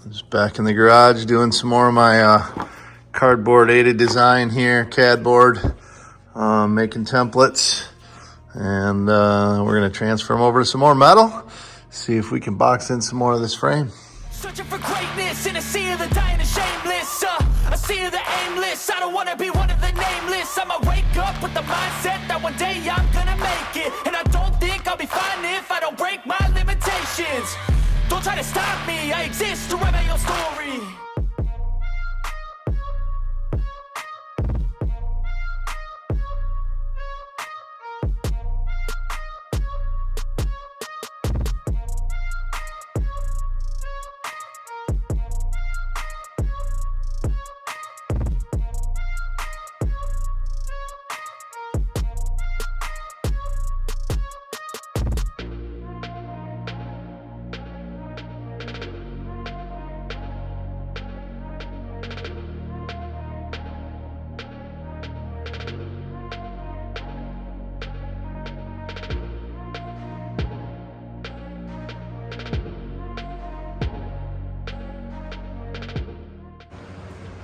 Just back in the garage doing some more of my cardboard aided design here, CAD board, making templates. And we're going to transfer them over to some more metal, see if we can box in some more of this frame. Searching for greatness in a sea of the dying and shameless, a sea of the aimless. I don't want to be one of the nameless. I'ma wake up with the mindset that one day I'm gonna make it. And I don't think I'll be fine if I don't break my limitations. Don't try to stop me, I exist to write my own story.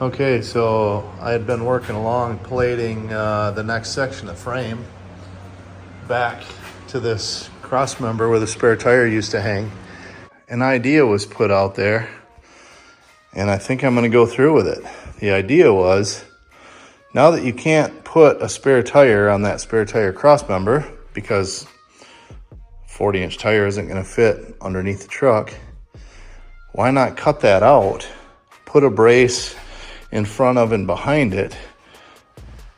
Okay, so I had been working along plating the next section of frame back to this cross member where the spare tire used to hang. An idea was put out there, and I think I'm going to go through with it. The idea was, now that you can't put a spare tire on that spare tire cross member because 40-inch tire isn't going to fit underneath the truck, why not cut that out, put a brace in front of and behind it,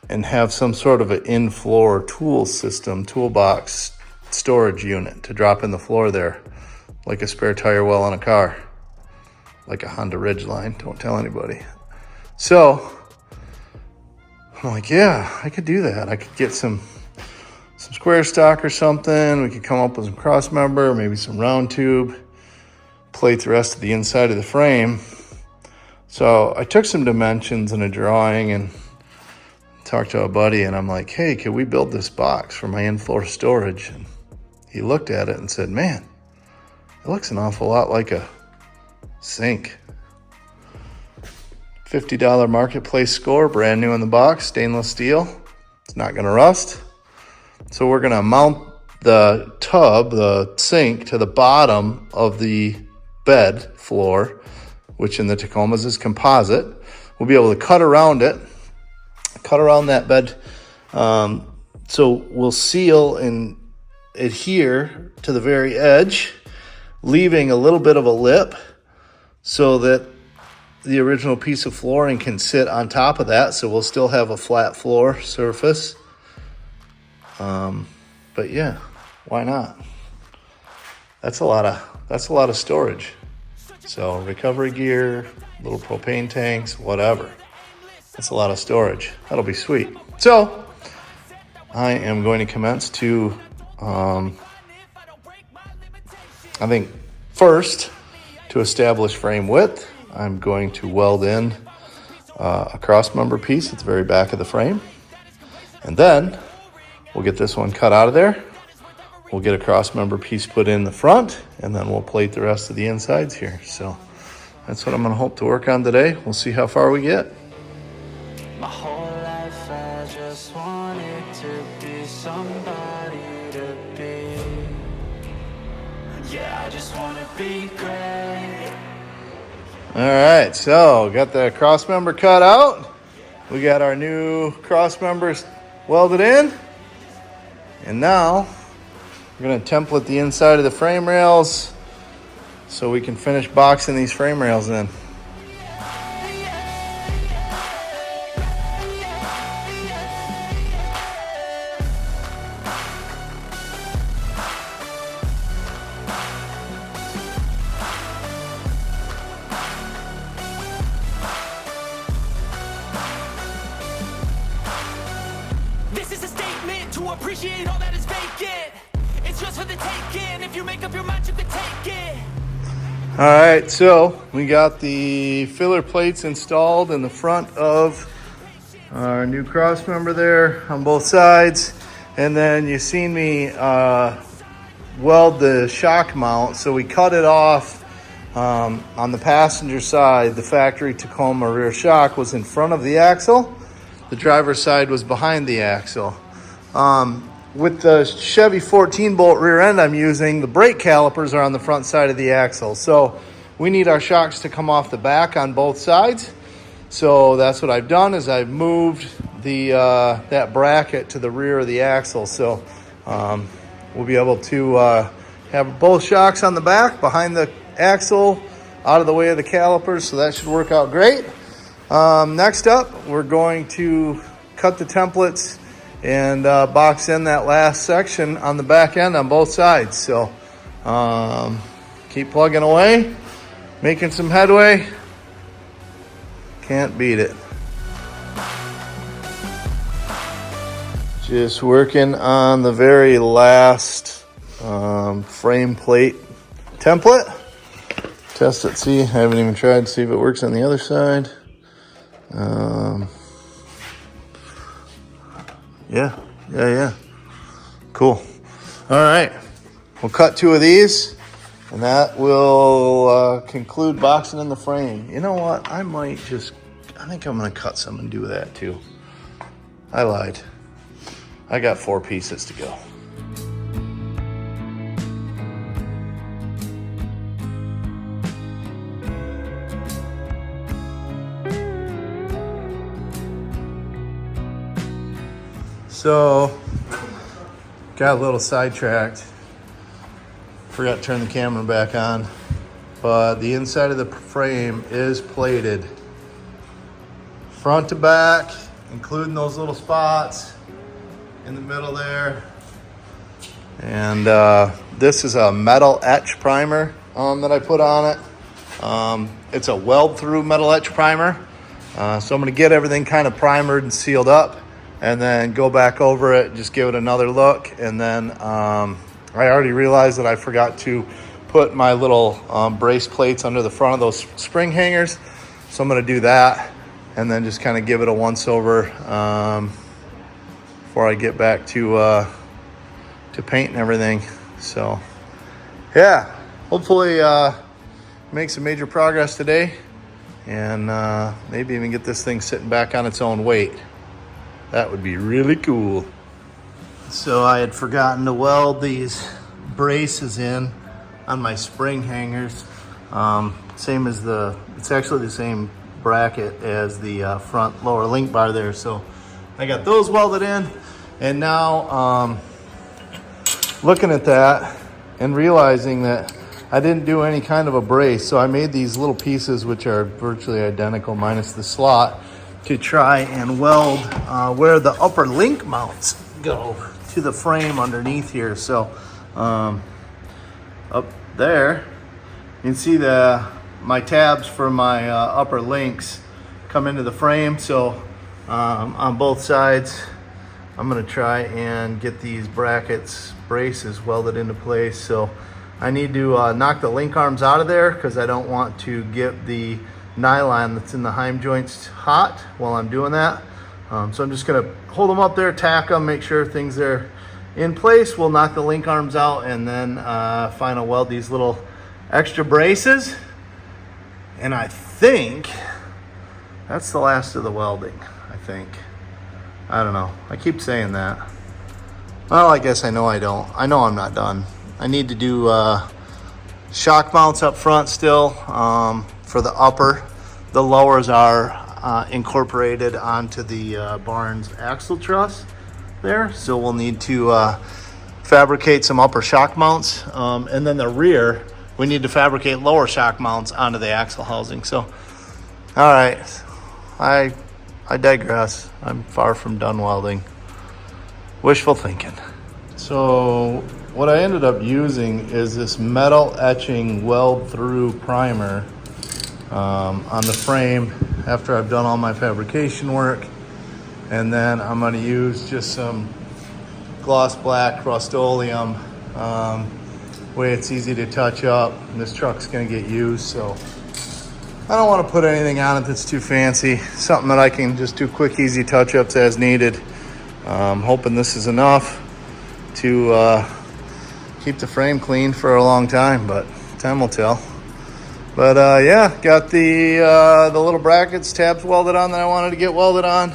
and have some sort of an in-floor tool system, toolbox storage unit to drop in the floor there, like a spare tire well on a car, like a Honda Ridgeline. Don't tell anybody. So I'm like, yeah, I could do that. I could get some square stock or something. We could come up with some cross member, maybe some round tube, plate the rest of the inside of the frame. So I took some dimensions in a drawing and talked to a buddy, and I'm like, hey, can we build this box for my in-floor storage? And he looked at it and said, man, it looks an awful lot like a sink. $50 marketplace score, brand new in the box, stainless steel. It's not gonna rust. So we're gonna mount the tub, the sink, to the bottom of the bed floor, which in the Tacomas is composite. We'll be able to cut around it, cut around that bed. So we'll seal and adhere to the very edge, leaving a little bit of a lip so that the original piece of flooring can sit on top of that. So we'll still have a flat floor surface. But yeah, why not? That's a lot of storage. So recovery gear, little propane tanks, whatever. That's a lot of storage. That'll be sweet. So I am going to commence to, I think first, to establish frame width, I'm going to weld in a cross member piece at the very back of the frame. And then we'll get this one cut out of there. We'll get a cross member piece put in the front, and then we'll plate the rest of the insides here. So that's what I'm gonna hope to work on today. We'll see how far we get. My whole life I just wanted to be somebody to be. Yeah, I just wanna be great. All right, so got the cross member cut out. We got our new cross members welded in. And now we're gonna template the inside of the frame rails so we can finish boxing these frame rails in. This is a statement to appreciate all that is vacant. It's just for the taking. If you make up your mind, you can take it. All right, so we got the filler plates installed in the front of our new cross member there on both sides. And then you seen me weld the shock mount. So we cut it off On the passenger side, the factory Tacoma rear shock was in front of the axle. The driver's side was behind the axle. With the Chevy 14-bolt rear end I'm using, the brake calipers are on the front side of the axle. So we need our shocks to come off the back on both sides. So that's what I've done, is I've moved the that bracket to the rear of the axle. So we'll be able to have both shocks on the back behind the axle, out of the way of the calipers. So that should work out great. Next up, we're going to cut the templates and box in that last section on the back end on both sides. So keep plugging away, making some headway. Can't beat it. Just working on the very last frame plate template. Test it, see. I haven't even tried to see if it works on the other side. Yeah. Cool. All right. We'll cut 2 of these, and that will conclude boxing in the frame. You know what? I think I'm going to cut some and do that too. I lied. I got 4 pieces to go. So, got a little sidetracked. Forgot to turn the camera back on. But the inside of the frame is plated. Front to back, including those little spots in the middle there. And this is a metal etch primer that I put on it. It's a weld through metal etch primer. So I'm gonna get everything kind of primered and sealed up, and then go back over it, just give it another look. And then I already realized that I forgot to put my little brace plates under the front of those spring hangers. So I'm gonna do that, and then just kind of give it a once over before I get back to painting everything. So yeah, hopefully make some major progress today, and maybe even get this thing sitting back on its own weight. That would be really cool. So I had forgotten to weld these braces in on my spring hangers. Same as it's actually the same bracket as the front lower link bar there. So I got those welded in, and now looking at that and realizing that I didn't do any kind of a brace. So I made these little pieces, which are virtually identical minus the slot, to try and weld where the upper link mounts go to the frame underneath here. So up there, you can see my tabs for my upper links come into the frame. So on both sides, I'm gonna try and get these braces welded into place. So I need to knock the link arms out of there, because I don't want to get the nylon that's in the heim joints hot while I'm doing that. So I'm just gonna hold them up there, tack them, make sure things are in place. We'll knock the link arms out, and then final weld these little extra braces. And I think that's the last of the welding, I think. I don't know. I keep saying that. Well, I guess I know I don't. I know I'm not done. I need to do shock mounts up front still for the upper. The lowers are incorporated onto the barn's axle truss there. So we'll need to fabricate some upper shock mounts. And then the rear, we need to fabricate lower shock mounts onto the axle housing. So, all right, I digress. I'm far from done welding. Wishful thinking. So what I ended up using is this metal etching weld through primer on the frame after I've done all my fabrication work. And then I'm going to use just some gloss black Rust-Oleum. Way it's easy to touch up, and this truck's going to get used, so I don't want to put anything on it that's too fancy. Something that I can just do quick, easy touch-ups as needed. I'm hoping this is enough to keep the frame clean for a long time, but time will tell. But yeah, got the little brackets, tabs welded on that I wanted to get welded on.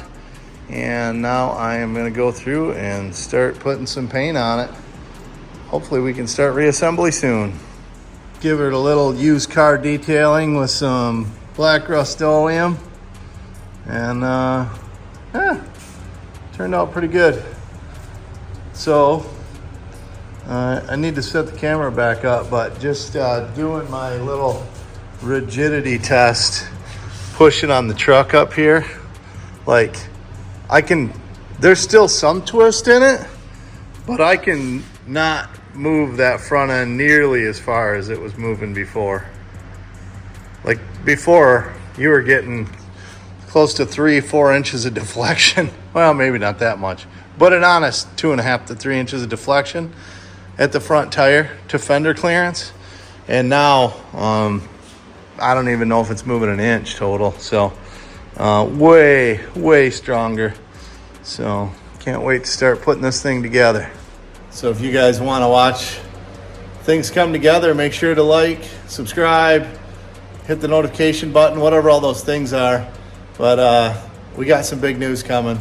And now I am going to go through and start putting some paint on it. Hopefully we can start reassembly soon. Give it a little used car detailing with some black Rust-Oleum. And yeah, turned out pretty good. So I need to set the camera back up, but just doing my little rigidity test, pushing on the truck up here, like there's still some twist in it, but I can not move that front end nearly as far as it was moving before. Like before, you were getting close to 3-4 inches of deflection. Well, maybe not that much, but an honest 2.5 to 3 inches of deflection at the front tire to fender clearance. And now I don't even know if it's moving an inch total. So way stronger. So can't wait to start putting this thing together. So if you guys want to watch things come together, make sure to like, subscribe, hit the notification button, whatever all those things are. But we got some big news coming.